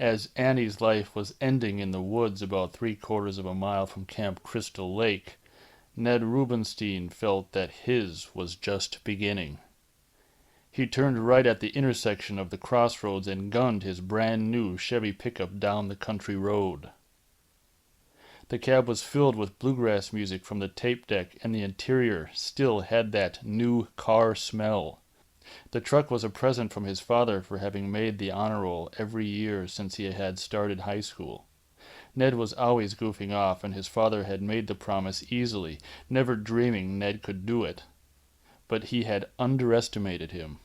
As Annie's life was ending in the woods about 3/4 of a mile from Camp Crystal Lake, Ned Rubinstein felt that his was just beginning. He turned right at the intersection of the crossroads and gunned his brand new Chevy pickup down the country road. The cab was filled with bluegrass music from the tape deck, and the interior still had that new car smell. The truck was a present from his father for having made the honor roll every year since he had started high school. Ned was always goofing off, and his father had made the promise easily, never dreaming Ned could do it. But he had underestimated him.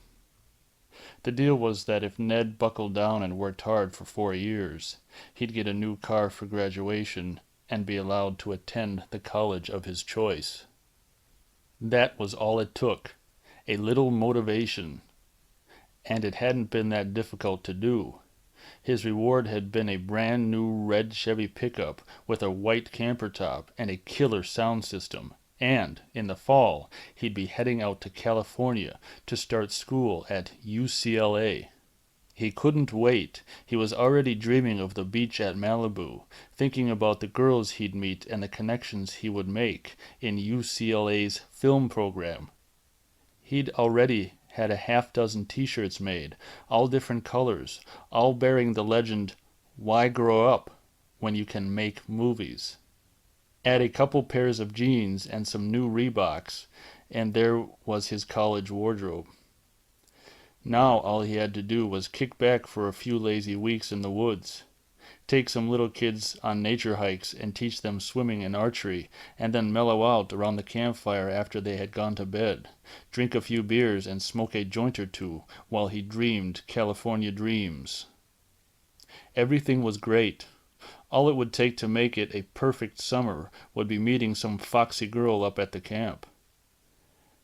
The deal was that if Ned buckled down and worked hard for 4 years, he'd get a new car for graduation and be allowed to attend the college of his choice. That was all it took, a little motivation. And it hadn't been that difficult to do. His reward had been a brand new red Chevy pickup with a white camper top and a killer sound system. And, in the fall, he'd be heading out to California to start school at UCLA. He couldn't wait. He was already dreaming of the beach at Malibu, thinking about the girls he'd meet and the connections he would make in UCLA's film program. He'd already had a half-dozen t-shirts made, all different colors, all bearing the legend, "Why grow up when you can make movies?" Add a couple pairs of jeans and some new Reeboks, and there was his college wardrobe. Now all he had to do was kick back for a few lazy weeks in the woods, take some little kids on nature hikes and teach them swimming and archery, and then mellow out around the campfire after they had gone to bed, drink a few beers and smoke a joint or two while he dreamed California dreams. Everything was great. All it would take to make it a perfect summer would be meeting some foxy girl up at the camp.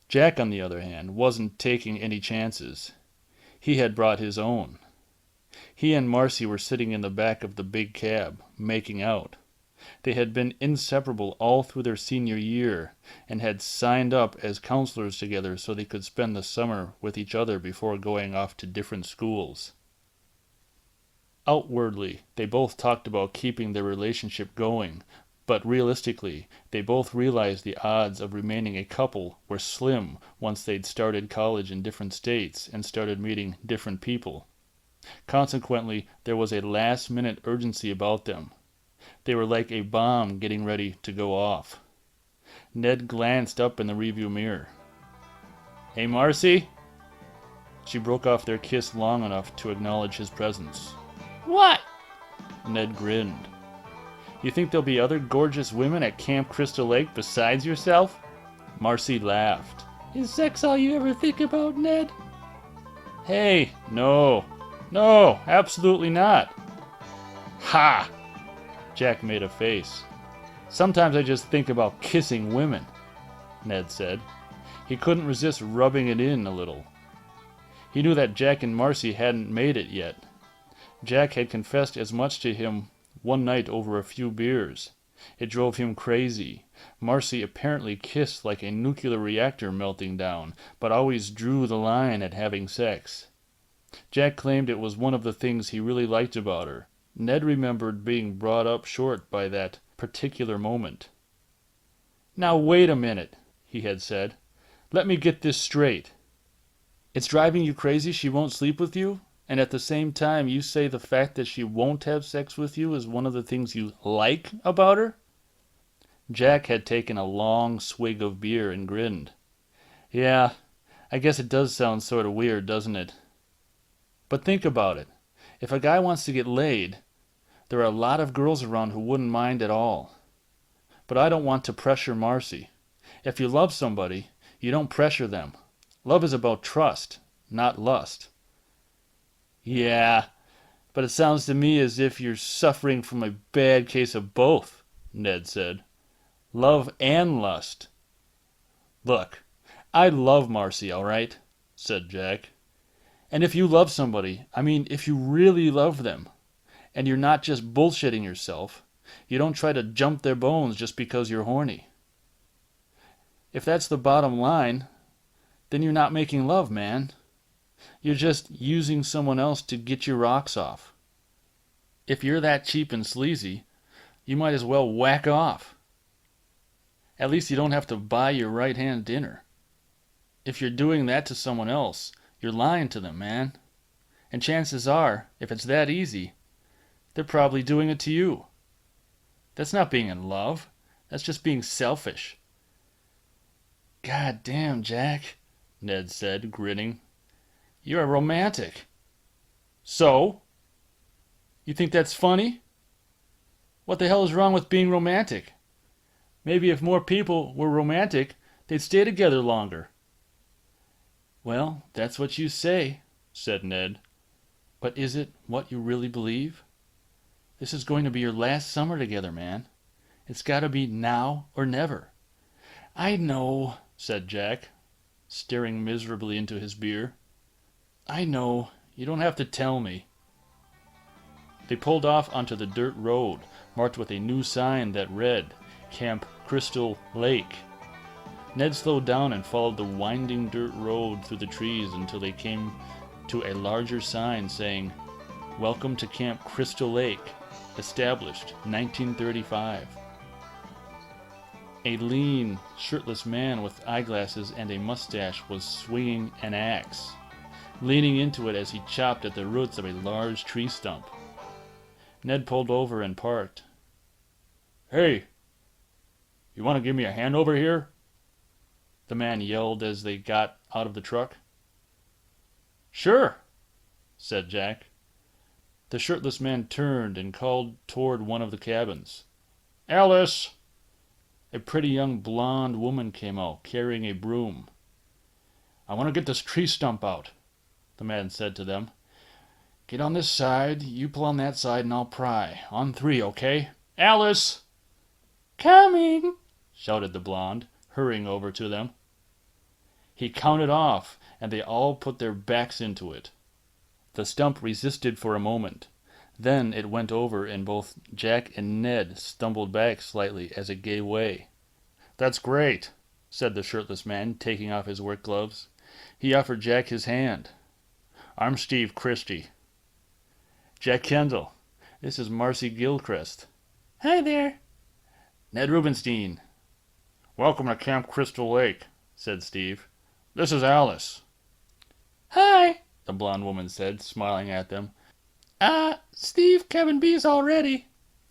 Jack, on the other hand, wasn't taking any chances. He had brought his own. He and Marcy were sitting in the back of the big cab, making out. They had been inseparable all through their senior year, and had signed up as counselors together so they could spend the summer with each other before going off to different schools. Outwardly, they both talked about keeping their relationship going, but realistically, they both realized the odds of remaining a couple were slim once they'd started college in different states and started meeting different people. Consequently, there was a last-minute urgency about them. They were like a bomb getting ready to go off. Ned glanced up in the rearview mirror. "Hey, Marcy?" She broke off their kiss long enough to acknowledge his presence. "What?" Ned grinned. "You think there'll be other gorgeous women at Camp Crystal Lake besides yourself?" Marcy laughed. "Is sex all you ever think about, Ned?" "Hey, no, absolutely not." "Ha!" Jack made a face. "Sometimes I just think about kissing women," Ned said. He couldn't resist rubbing it in a little. He knew that Jack and Marcy hadn't made it yet. Jack had confessed as much to him one night over a few beers. It drove him crazy. Marcy apparently kissed like a nuclear reactor melting down, but always drew the line at having sex. Jack claimed it was one of the things he really liked about her. Ned remembered being brought up short by that particular moment. "Now wait a minute," he had said. "Let me get this straight. It's driving you crazy she won't sleep with you? And at the same time, you say the fact that she won't have sex with you is one of the things you like about her?" Jack had taken a long swig of beer and grinned. "Yeah, I guess it does sound sort of weird, doesn't it? But think about it. If a guy wants to get laid, there are a lot of girls around who wouldn't mind at all. But I don't want to pressure Marcy. If you love somebody, you don't pressure them. Love is about trust, not lust." "Yeah, but it sounds to me as if you're suffering from a bad case of both," Ned said. "Love and lust." "Look, I love Marcy, all right," said Jack. "And if you love somebody, I mean if you really love them, and you're not just bullshitting yourself, you don't try to jump their bones just because you're horny. If that's the bottom line, then you're not making love, man. You're just using someone else to get your rocks off." If you're that cheap and sleazy, you might as well whack off. At least you don't have to buy your right-hand dinner. If you're doing that to someone else, you're lying to them, man. And chances are, if it's that easy, they're probably doing it to you. That's not being in love. That's just being selfish. God damn, Jack, Ned said, grinning. You're a romantic. So? You think that's funny? What the hell is wrong with being romantic? Maybe if more people were romantic, they'd stay together longer. Well, that's what you say, said Ned. But is it what you really believe? This is going to be your last summer together, man. It's got to be now or never. I know, said Jack, staring miserably into his beer. I know. You don't have to tell me. They pulled off onto the dirt road, marked with a new sign that read, Camp Crystal Lake. Ned slowed down and followed the winding dirt road through the trees until they came to a larger sign saying, Welcome to Camp Crystal Lake, established 1935. A lean, shirtless man with eyeglasses and a mustache was swinging an axe, leaning into it as he chopped at the roots of a large tree stump. Ned pulled over and parked. Hey, you want to give me a hand over here? The man yelled as they got out of the truck. Sure, said Jack. The shirtless man turned and called toward one of the cabins. Alice! A pretty young blonde woman came out, carrying a broom. I want to get this tree stump out, the man said to them. Get on this side, you pull on that side, and I'll pry. On 3, okay? Alice! Coming, shouted the blonde, hurrying over to them. He counted off, and they all put their backs into it. The stump resisted for a moment. Then it went over, and both Jack and Ned stumbled back slightly as it gave way. That's great, said the shirtless man, taking off his work gloves. He offered Jack his hand. I'm Steve Christie. Jack Kendall. This is Marcy Gilchrist. Hi there. Ned Rubinstein. Welcome to Camp Crystal Lake, said Steve. This is Alice. Hi, the blonde woman said, smiling at them. Steve Kevin B's all ready.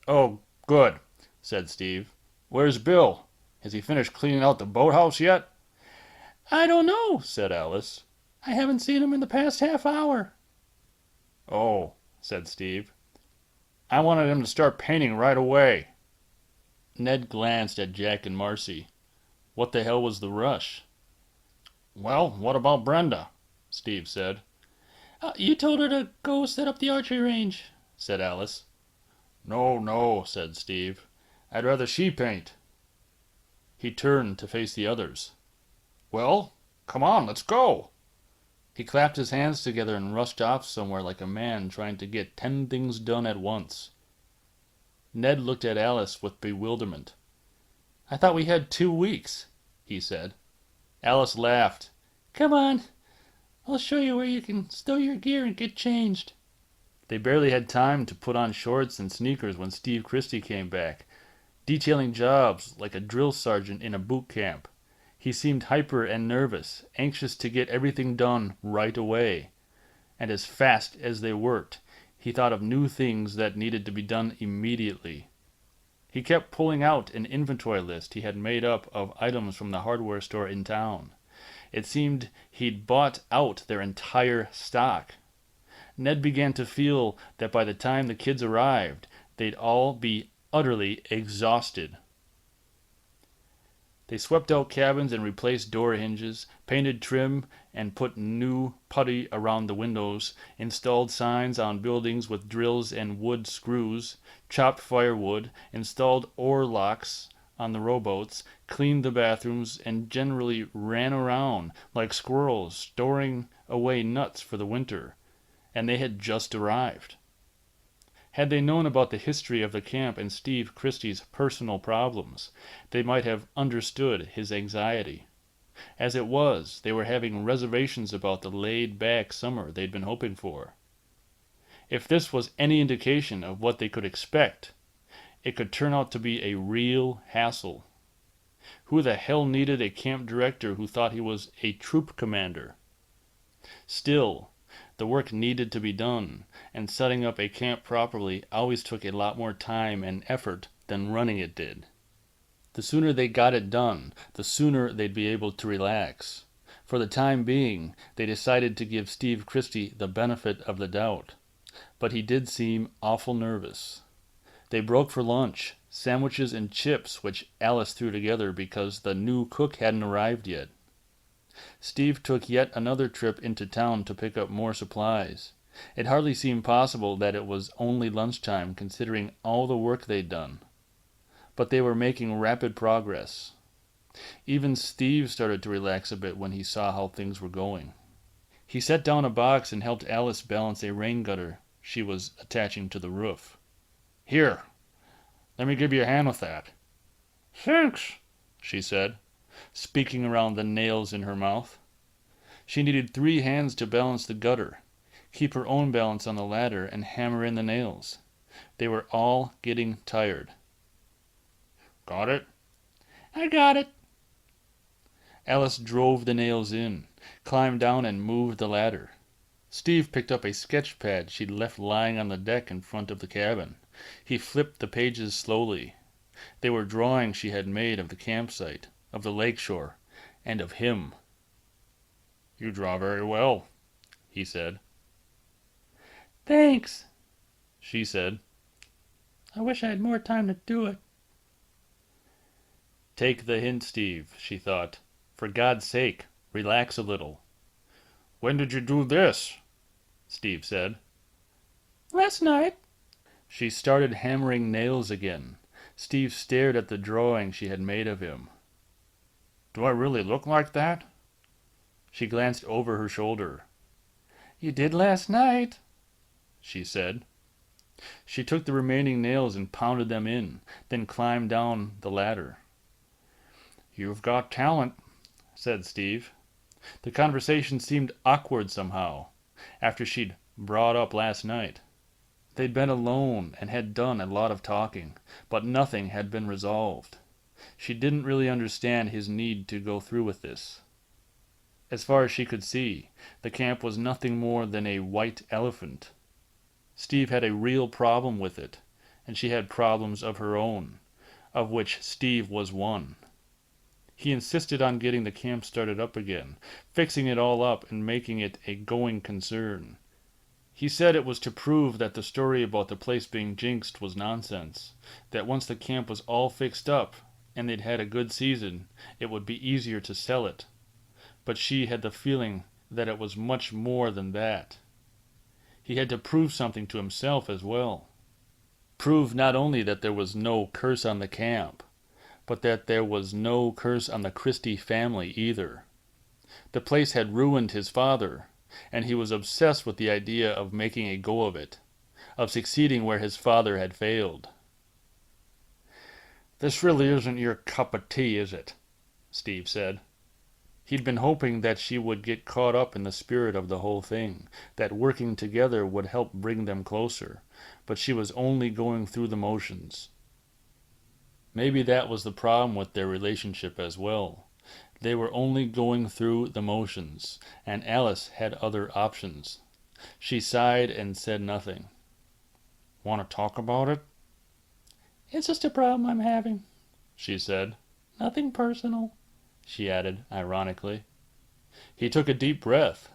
Oh, good, said Steve. Where's Bill? Has he finished cleaning out the boathouse yet? I don't know, said Alice. I haven't seen him in the past half hour. Oh, said Steve. I wanted him to start painting right away. Ned glanced at Jack and Marcy. What the hell was the rush? Well, what about Brenda? Steve said. You told her to go set up the archery range, said Alice. No, said Steve. I'd rather she paint. He turned to face the others. Well, come on, let's go. He clapped his hands together and rushed off somewhere like a man trying to get 10 things done at once. Ned looked at Alice with bewilderment. I thought we had 2 weeks, he said. Alice laughed. Come on, I'll show you where you can stow your gear and get changed. They barely had time to put on shorts and sneakers when Steve Christie came back, detailing jobs like a drill sergeant in a boot camp. He seemed hyper and nervous, anxious to get everything done right away. And as fast as they worked, he thought of new things that needed to be done immediately. He kept pulling out an inventory list he had made up of items from the hardware store in town. It seemed he'd bought out their entire stock. Ned began to feel that by the time the kids arrived, they'd all be utterly exhausted. They swept out cabins and replaced door hinges, painted trim and put new putty around the windows, installed signs on buildings with drills and wood screws, chopped firewood, installed oar locks on the rowboats, cleaned the bathrooms, and generally ran around like squirrels storing away nuts for the winter. And they had just arrived. Had they known about the history of the camp and Steve Christie's personal problems, they might have understood his anxiety. As it was, they were having reservations about the laid-back summer they'd been hoping for. If this was any indication of what they could expect, it could turn out to be a real hassle. Who the hell needed a camp director who thought he was a troop commander? Still, the work needed to be done, and setting up a camp properly always took a lot more time and effort than running it did. The sooner they got it done, the sooner they'd be able to relax. For the time being, they decided to give Steve Christie the benefit of the doubt. But he did seem awful nervous. They broke for lunch, sandwiches and chips which Alice threw together because the new cook hadn't arrived yet. Steve took yet another trip into town to pick up more supplies. It hardly seemed possible that it was only lunchtime considering all the work they'd done. But they were making rapid progress. Even Steve started to relax a bit when he saw how things were going. He set down a box and helped Alice balance a rain gutter she was attaching to the roof. "Here, let me give you a hand with that." "Thanks," she said, speaking around the nails in her mouth. She needed 3 hands to balance the gutter, keep her own balance on the ladder, and hammer in the nails. They were all getting tired. "Got it?" "I got it." Alice drove the nails in, climbed down, and moved the ladder. Steve picked up a sketch pad she'd left lying on the deck in front of the cabin. He flipped the pages slowly. They were drawings she had made of the campsite, of the lakeshore, and of him. "You draw very well," he said. "Thanks," she said. "I wish I had more time to do it." Take the hint, Steve, she thought. For God's sake, relax a little. "When did you do this?" Steve said. "Last night." She started hammering nails again. Steve stared at the drawing she had made of him. "Do I really look like that?" She glanced over her shoulder. "You did last night," she said. She took the remaining nails and pounded them in, then climbed down the ladder. "You've got talent," said Steve. The conversation seemed awkward somehow, after she'd brought up last night. They'd been alone and had done a lot of talking, but nothing had been resolved. She didn't really understand his need to go through with this. As far as she could see, the camp was nothing more than a white elephant. Steve had a real problem with it, and she had problems of her own, of which Steve was one. He insisted on getting the camp started up again, fixing it all up and making it a going concern. He said it was to prove that the story about the place being jinxed was nonsense, that once the camp was all fixed up and they'd had a good season, it would be easier to sell it. But she had the feeling that it was much more than that. He had to prove something to himself as well. Prove not only that there was no curse on the camp, but that there was no curse on the Christie family either. The place had ruined his father, and he was obsessed with the idea of making a go of it, of succeeding where his father had failed. "This really isn't your cup of tea, is it?" Steve said. He'd been hoping that she would get caught up in the spirit of the whole thing, that working together would help bring them closer, but she was only going through the motions. Maybe that was the problem with their relationship as well. They were only going through the motions, and Alice had other options. She sighed and said nothing. "Want to talk about it?" "It's just a problem I'm having," she said. "Nothing personal," she added ironically. He took a deep breath.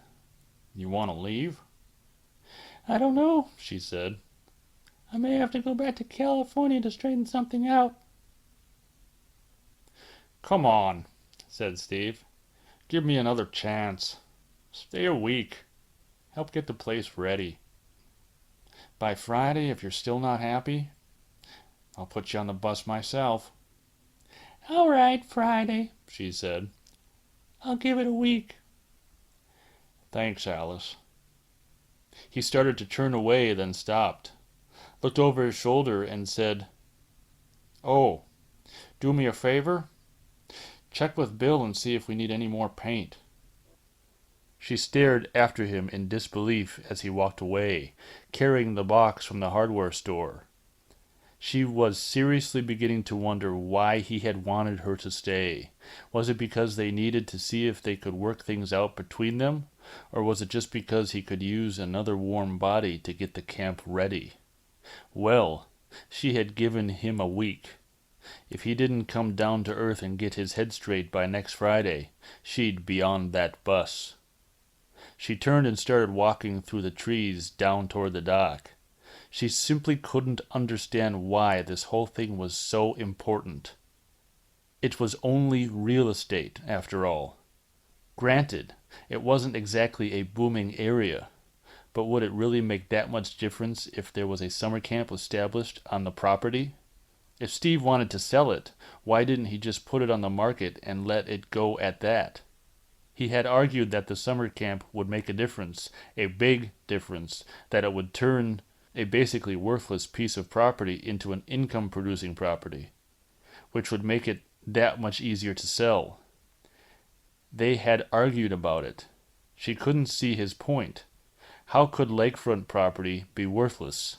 "You want to leave?" "I don't know," she said. "I may have to go back to California to straighten something out." "Come on," said Steve. "Give me another chance. Stay a week. Help get the place ready. By Friday, if you're still not happy, I'll put you on the bus myself." "All right, Friday," she said. "I'll give it a week." "Thanks, Alice." He started to turn away, then stopped, looked over his shoulder, and said, "Oh, do me a favor? Check with Bill and see if we need any more paint." She stared after him in disbelief as he walked away, carrying the box from the hardware store. She was seriously beginning to wonder why he had wanted her to stay. Was it because they needed to see if they could work things out between them? Or was it just because he could use another warm body to get the camp ready? Well, she had given him a week. If he didn't come down to earth and get his head straight by next Friday, she'd be on that bus. She turned and started walking through the trees down toward the dock. She simply couldn't understand why this whole thing was so important. It was only real estate, after all. Granted, it wasn't exactly a booming area, but would it really make that much difference if there was a summer camp established on the property? If Steve wanted to sell it, why didn't he just put it on the market and let it go at that? He had argued that the summer camp would make a difference, a big difference, that it would turn a basically worthless piece of property into an income-producing property, which would make it that much easier to sell. They had argued about it. She couldn't see his point. How could lakefront property be worthless?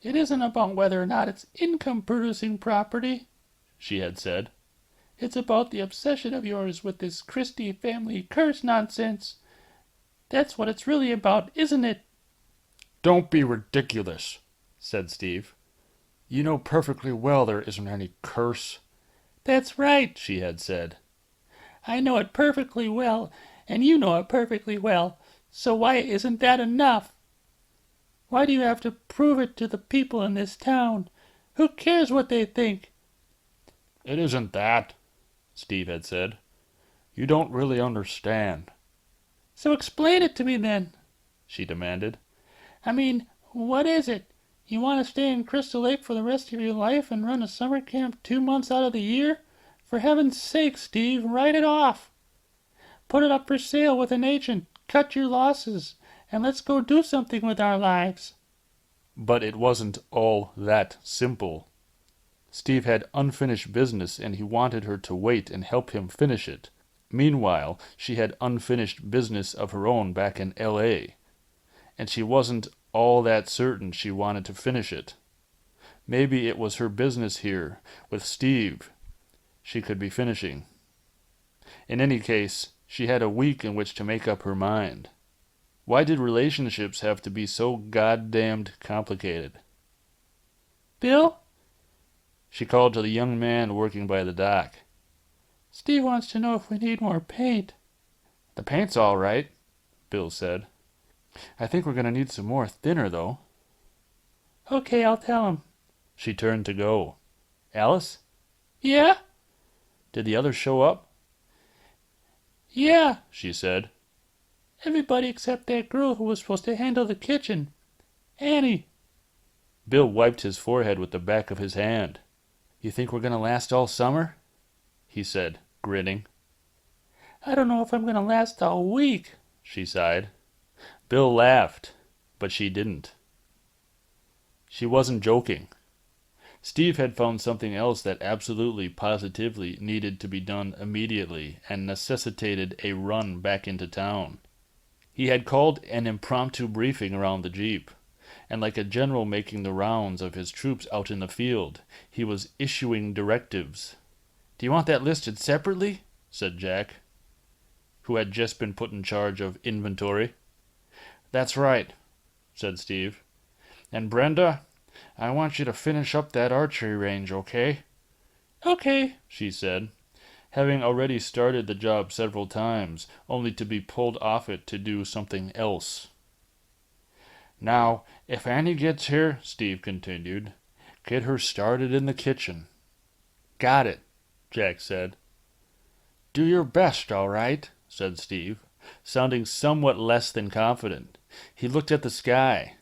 It isn't about whether or not it's income-producing property, she had said. It's about the obsession of yours with this Christie family curse nonsense. That's what it's really about, isn't it? Don't be ridiculous, said Steve. You know perfectly well there isn't any curse. That's right, she had said. I know it perfectly well, and you know it perfectly well, so why isn't that enough? Why do you have to prove it to the people in this town? Who cares what they think? It isn't that, Steve had said. You don't really understand. So explain it to me then, she demanded. I mean, what is it? You want to stay in Crystal Lake for the rest of your life and run a summer camp 2 months out of the year? For heaven's sake, Steve, write it off. Put it up for sale with an agent, cut your losses, and let's go do something with our lives. But it wasn't all that simple. Steve had unfinished business and he wanted her to wait and help him finish it. Meanwhile, she had unfinished business of her own back in L.A., and she wasn't all that certain she wanted to finish it. Maybe it was her business here, with Steve, she could be finishing. In any case, she had a week in which to make up her mind. Why did relationships have to be so goddamned complicated? Bill? She called to the young man working by the dock. Steve wants to know if we need more paint. The paint's all right, Bill said. I think we're going to need some more thinner, though. Okay, I'll tell him. She turned to go. Alice? Yeah? Did the others show up? Yeah, she said. Everybody except that girl who was supposed to handle the kitchen. Annie. Bill wiped his forehead with the back of his hand. You think we're going to last all summer? He said, grinning. I don't know if I'm going to last a week, she sighed. Bill laughed, but she didn't. She wasn't joking. Steve had found something else that absolutely, positively needed to be done immediately and necessitated a run back into town. He had called an impromptu briefing around the Jeep, and like a general making the rounds of his troops out in the field, he was issuing directives. Do you want that listed separately? Said Jack, who had just been put in charge of inventory. That's right, said Steve. And Brenda, I want you to finish up that archery range, okay? Okay, she said, having already started the job several times, only to be pulled off it to do something else. Now, if Annie gets here, Steve continued, get her started in the kitchen. Got it, Jack said. Do your best, all right, said Steve, sounding somewhat less than confident. He looked at the sky.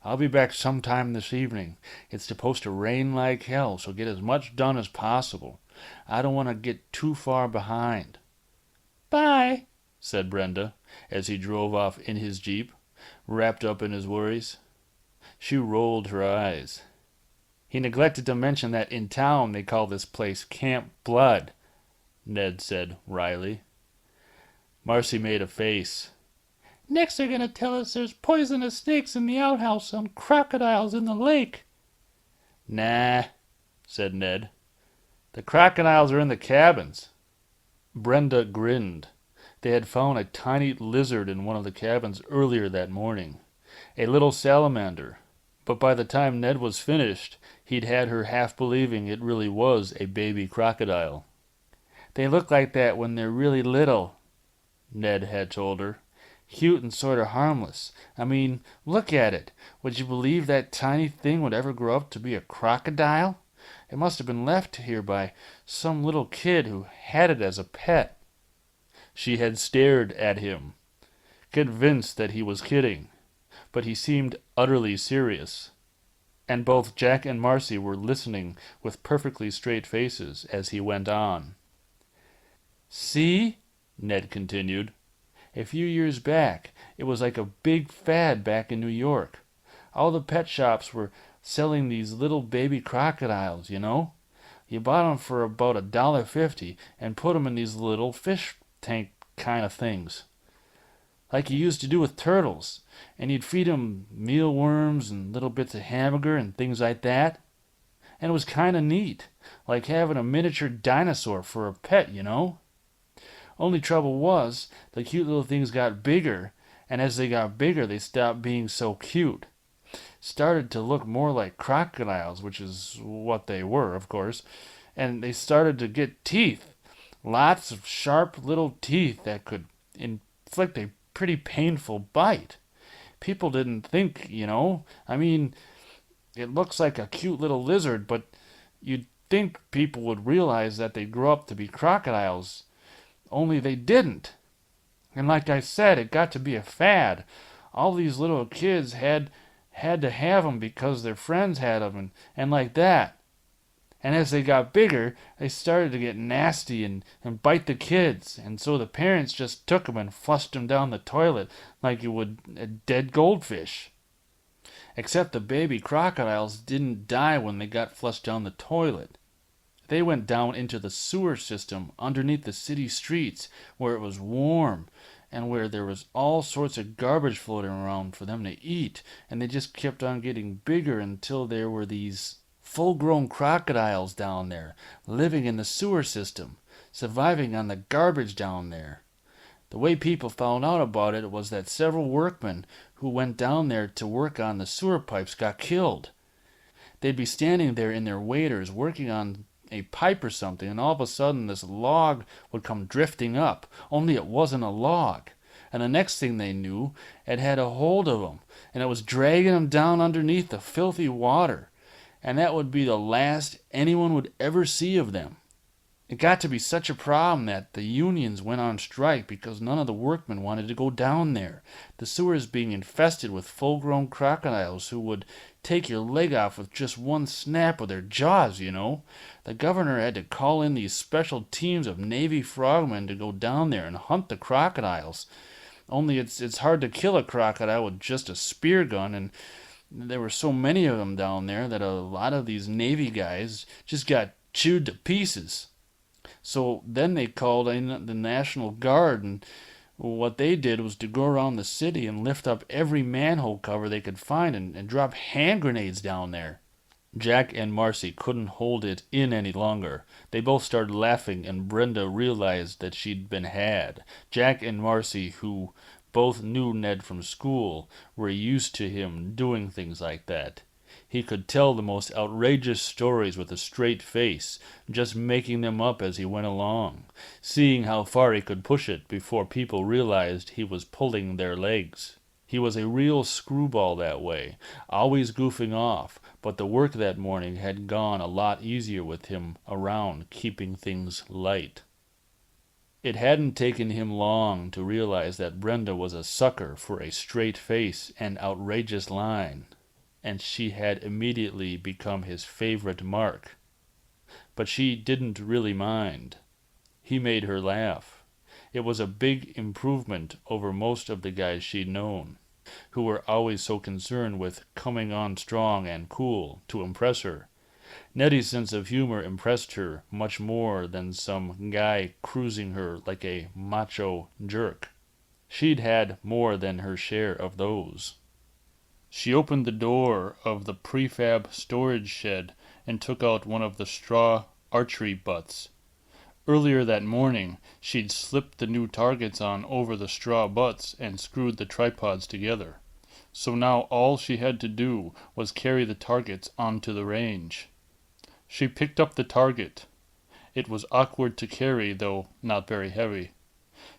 I'll be back sometime this evening. It's supposed to rain like hell, so get as much done as possible. I don't want to get too far behind. Bye, said Brenda, as he drove off in his Jeep, wrapped up in his worries. She rolled her eyes. He neglected to mention that in town they call this place Camp Blood, Ned said wryly. Marcy made a face. Next they're gonna tell us there's poisonous snakes in the outhouse and crocodiles in the lake. Nah, said Ned. The crocodiles are in the cabins. Brenda grinned. They had found a tiny lizard in one of the cabins earlier that morning, a little salamander. But by the time Ned was finished, he'd had her half believing it really was a baby crocodile. They look like that when they're really little, Ned had told her. Cute and sort of harmless. I mean, look at it. Would you believe that tiny thing would ever grow up to be a crocodile? It must have been left here by some little kid who had it as a pet. She had stared at him, convinced that he was kidding, but he seemed utterly serious. And both Jack and Marcy were listening with perfectly straight faces as he went on. See? Ned continued. A few years back, it was like a big fad back in New York. All the pet shops were selling these little baby crocodiles, you know. You bought 'em for about $1.50 and put 'em in these little fish tank kind of things, like you used to do with turtles, and you'd feed 'em mealworms and little bits of hamburger and things like that. And it was kind of neat, like having a miniature dinosaur for a pet, you know. Only trouble was, the cute little things got bigger, and as they got bigger, they stopped being so cute. Started to look more like crocodiles, which is what they were, of course, and they started to get teeth. Lots of sharp little teeth that could inflict a pretty painful bite. People didn't think, you know. I mean, it looks like a cute little lizard, but you'd think people would realize that they'd grow up to be crocodiles. Only they didn't. And like I said, it got to be a fad. All these little kids had to have 'em because their friends had 'em, and like that. And as they got bigger, they started to get nasty and bite the kids, and so the parents just took 'em and flushed 'em down the toilet like you would a dead goldfish. Except the baby crocodiles didn't die when they got flushed down the toilet. They went down into the sewer system underneath the city streets, where it was warm and where there was all sorts of garbage floating around for them to eat, and they just kept on getting bigger until there were these full-grown crocodiles down there, living in the sewer system, surviving on the garbage down there. The way people found out about it was that several workmen who went down there to work on the sewer pipes got killed. They'd be standing there in their waders working on a pipe or something, and all of a sudden this log would come drifting up, only it wasn't a log. And the next thing they knew, it had a hold of them, and it was dragging them down underneath the filthy water, and that would be the last anyone would ever see of them. It got to be such a problem that the unions went on strike because none of the workmen wanted to go down there. The sewers being infested with full-grown crocodiles who would take your leg off with just one snap of their jaws, you know. The governor had to call in these special teams of Navy frogmen to go down there and hunt the crocodiles. Only it's hard to kill a crocodile with just a spear gun, and there were so many of them down there that a lot of these Navy guys just got chewed to pieces. So then they called in the National Guard, and what they did was to go around the city and lift up every manhole cover they could find and drop hand grenades down there. Jack and Marcy couldn't hold it in any longer. They both started laughing, and Brenda realized that she'd been had. Jack and Marcy, who both knew Ned from school, were used to him doing things like that. He could tell the most outrageous stories with a straight face, just making them up as he went along, seeing how far he could push it before people realized he was pulling their legs. He was a real screwball that way, always goofing off, but the work that morning had gone a lot easier with him around, keeping things light. It hadn't taken him long to realize that Brenda was a sucker for a straight face and outrageous line, and she had immediately become his favorite mark. But she didn't really mind. He made her laugh. It was a big improvement over most of the guys she'd known, who were always so concerned with coming on strong and cool to impress her. Nettie's sense of humor impressed her much more than some guy cruising her like a macho jerk. She'd had more than her share of those. She opened the door of the prefab storage shed and took out one of the straw archery butts. Earlier that morning, she'd slipped the new targets on over the straw butts and screwed the tripods together. So now all she had to do was carry the targets onto the range. She picked up the target. It was awkward to carry, though not very heavy.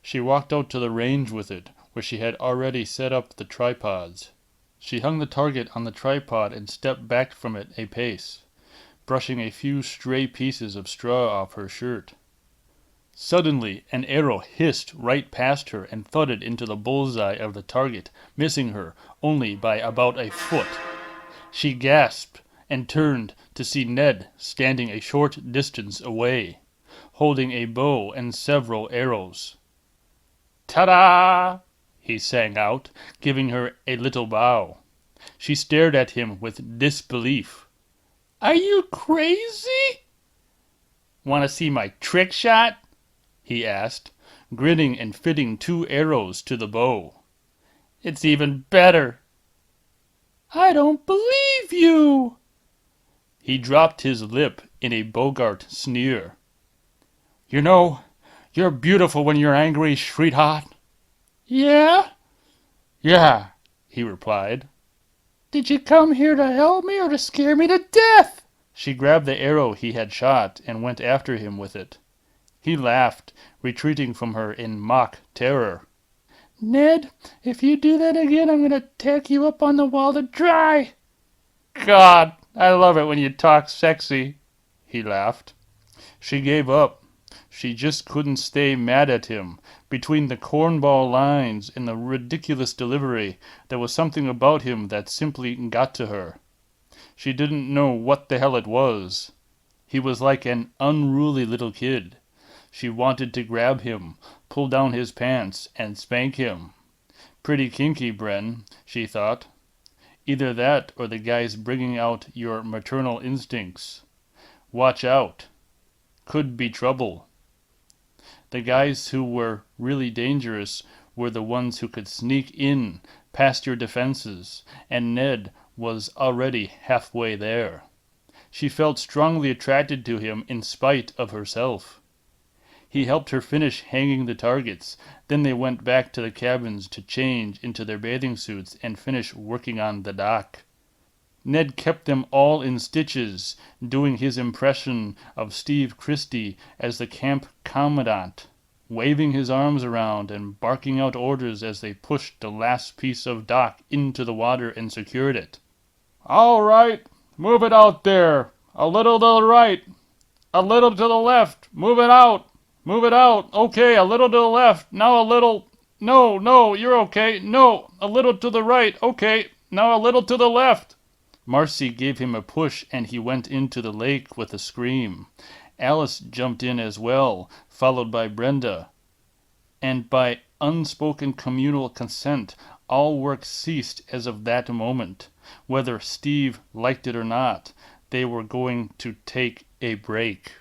She walked out to the range with it, where she had already set up the tripods. She hung the target on the tripod and stepped back from it a pace, brushing a few stray pieces of straw off her shirt. Suddenly, an arrow hissed right past her and thudded into the bullseye of the target, missing her only by about a foot. She gasped and turned to see Ned standing a short distance away, holding a bow and several arrows. "Ta-da!" he sang out, giving her a little bow. She stared at him with disbelief. "Are you crazy?" "Want to see my trick shot?" he asked, grinning and fitting 2 arrows to the bow. "It's even better." "I don't believe you." He dropped his lip in a Bogart sneer. "You know, you're beautiful when you're angry, sweetheart." "Yeah?" "Yeah," he replied. "Did you come here to help me or to scare me to death?" She grabbed the arrow he had shot and went after him with it. He laughed, retreating from her in mock terror. "Ned, if you do that again, I'm going to tack you up on the wall to dry." "God, I love it when you talk sexy," he laughed. She gave up. She just couldn't stay mad at him. Between the cornball lines and the ridiculous delivery, there was something about him that simply got to her. She didn't know what the hell it was. He was like an unruly little kid. She wanted to grab him, pull down his pants, and spank him. Pretty kinky, Bren, she thought. Either that or the guy's bringing out your maternal instincts. Watch out. Could be trouble. The guys who were really dangerous were the ones who could sneak in past your defenses, and Ned was already halfway there. She felt strongly attracted to him in spite of herself. He helped her finish hanging the targets. Then they went back to the cabins to change into their bathing suits and finish working on the dock. Ned kept them all in stitches, doing his impression of Steve Christie as the camp commandant, waving his arms around and barking out orders as they pushed the last piece of dock into the water and secured it. "All right, move it out there. A little to the right. A little to the left. Move it out. Move it out. Okay, a little to the left. Now a little. No, you're okay. No, a little to the right. Okay, now a little to the left." Marcy gave him a push and he went into the lake with a scream. Alice jumped in as well, followed by Brenda. And by unspoken communal consent, all work ceased as of that moment. Whether Steve liked it or not, they were going to take a break.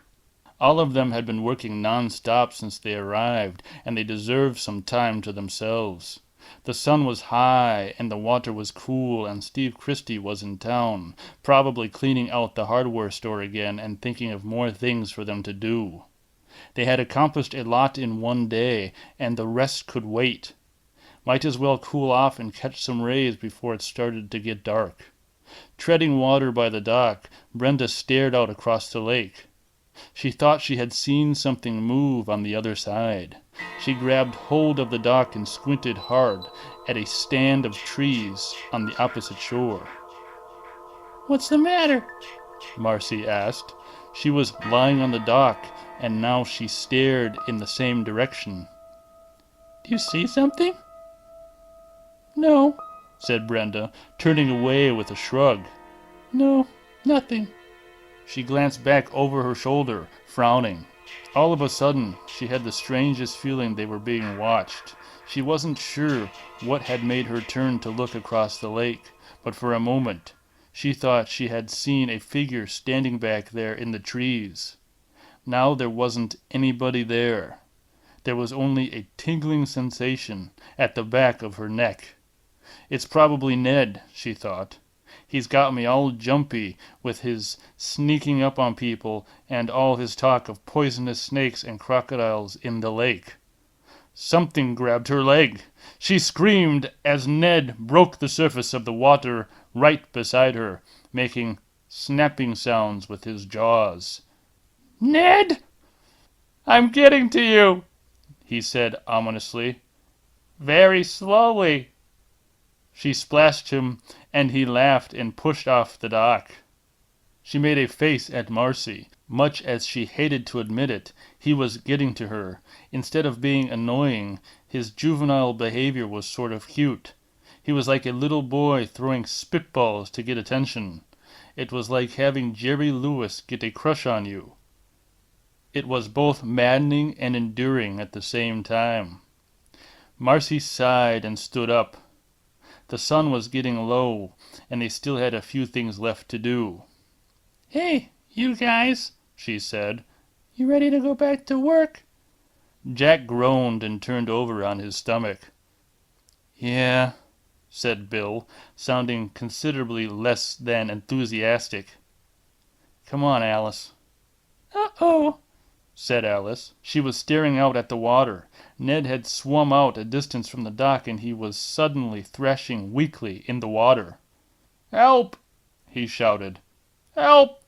All of them had been working non-stop since they arrived, and they deserved some time to themselves. The sun was high, and the water was cool, and Steve Christie was in town, probably cleaning out the hardware store again and thinking of more things for them to do. They had accomplished a lot in one day, and the rest could wait. Might as well cool off and catch some rays before it started to get dark. Treading water by the dock, Brenda stared out across the lake. She thought she had seen something move on the other side. She grabbed hold of the dock and squinted hard at a stand of trees on the opposite shore. "What's the matter?" Marcy asked. She was lying on the dock, and now she stared in the same direction. "Do you see something?" "No," said Brenda, turning away with a shrug. "No, nothing." She glanced back over her shoulder, frowning. All of a sudden, she had the strangest feeling they were being watched. She wasn't sure what had made her turn to look across the lake, but for a moment she thought she had seen a figure standing back there in the trees. Now there wasn't anybody there. There was only a tingling sensation at the back of her neck. It's probably Ned, she thought. He's got me all jumpy with his sneaking up on people and all his talk of poisonous snakes and crocodiles in the lake. Something grabbed her leg. She screamed as Ned broke the surface of the water right beside her, making snapping sounds with his jaws. "Ned! I'm getting to you," he said ominously. "Very slowly." She splashed him, and he laughed and pushed off the dock. She made a face at Marcy. Much as she hated to admit it, he was getting to her. Instead of being annoying, his juvenile behavior was sort of cute. He was like a little boy throwing spitballs to get attention. It was like having Jerry Lewis get a crush on you. It was both maddening and endearing at the same time. Marcy sighed and stood up. The sun was getting low, and they still had a few things left to do. "Hey, you guys," she said. "You ready to go back to work?" Jack groaned and turned over on his stomach. "Yeah," said Bill, sounding considerably less than enthusiastic. "Come on, Alice." "Uh-oh," said Alice. She was staring out at the water. Ned had swum out a distance from the dock, and he was suddenly thrashing weakly in the water. "Help!" he shouted. "Help!"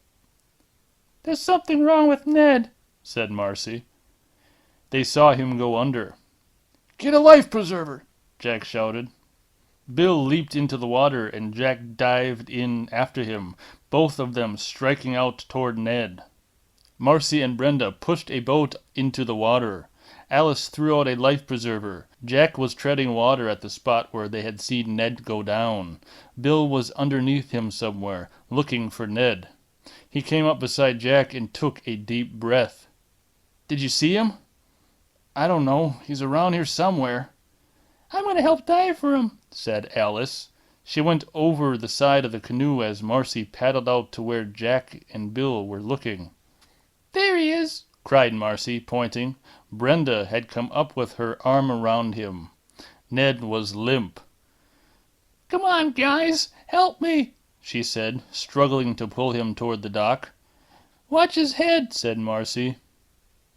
"There's something wrong with Ned," said Marcy. They saw him go under. "Get a life preserver!" Jack shouted. Bill leaped into the water, and Jack dived in after him, both of them striking out toward Ned. Marcy and Brenda pushed a boat into the water. Alice threw out a life preserver. Jack was treading water at the spot where they had seen Ned go down. Bill was underneath him somewhere, looking for Ned. He came up beside Jack and took a deep breath. "Did you see him?" "I don't know. He's around here somewhere." "I'm going to help dive for him," said Alice. She went over the side of the canoe as Marcy paddled out to where Jack and Bill were looking. "There he is," cried Marcy, pointing. Brenda had come up with her arm around him. Ned was limp. "Come on, guys, help me," she said, struggling to pull him toward the dock. "Watch his head," said Marcy.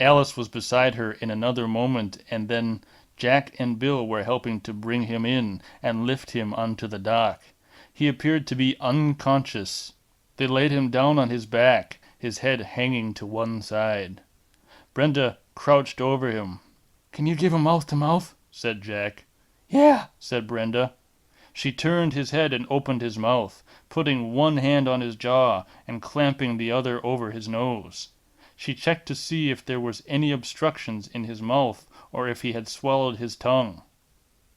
Alice was beside her in another moment, and then Jack and Bill were helping to bring him in and lift him onto the dock. He appeared to be unconscious. They laid him down on his back, his head hanging to one side. Brenda crouched over him. "Can you give him mouth-to-mouth?" said Jack. "Yeah," said Brenda. She turned his head and opened his mouth, putting one hand on his jaw and clamping the other over his nose. She checked to see if there was any obstructions in his mouth or if he had swallowed his tongue.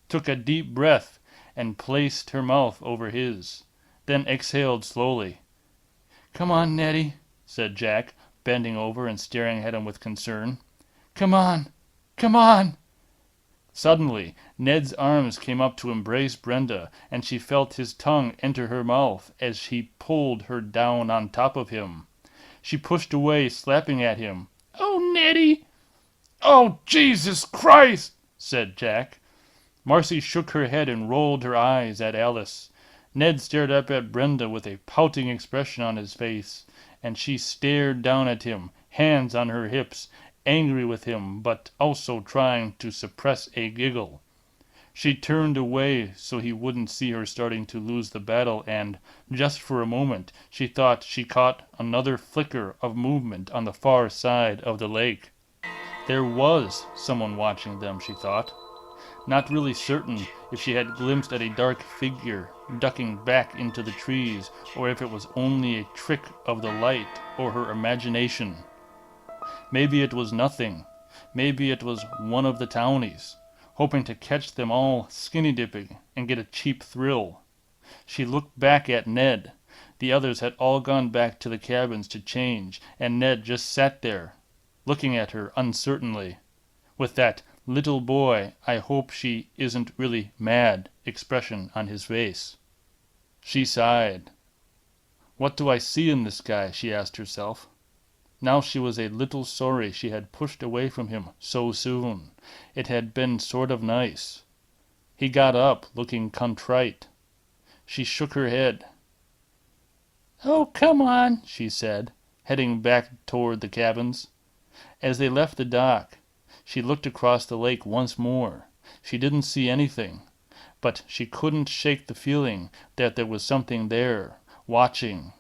Took a deep breath and placed her mouth over his, then exhaled slowly. "Come on, Neddy," said Jack, bending over and staring at him with concern. "Come on! Come on!" Suddenly, Ned's arms came up to embrace Brenda, and she felt his tongue enter her mouth as he pulled her down on top of him. She pushed away, slapping at him. "Oh, Neddy!" "Oh, Jesus Christ!" said Jack. Marcy shook her head and rolled her eyes at Alice. Ned stared up at Brenda with a pouting expression on his face, and she stared down at him, hands on her hips, angry with him, but also trying to suppress a giggle. She turned away so he wouldn't see her starting to lose the battle, and, just for a moment, she thought she caught another flicker of movement on the far side of the lake. There was someone watching them, she thought. Not really certain if she had glimpsed at a dark figure ducking back into the trees, or if it was only a trick of the light or her imagination. Maybe it was nothing. Maybe it was one of the townies, hoping to catch them all skinny dipping and get a cheap thrill. She looked back at Ned. The others had all gone back to the cabins to change, and Ned just sat there, looking at her uncertainly, with that "little boy, I hope she isn't really mad" expression on his face. She sighed. "What do I see in this guy?" she asked herself. Now she was a little sorry she had pushed away from him so soon. It had been sort of nice. He got up, looking contrite. She shook her head. "Oh, come on," she said, heading back toward the cabins. As they left the dock, she looked across the lake once more. She didn't see anything, but she couldn't shake the feeling that there was something there, watching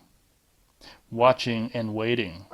and waiting.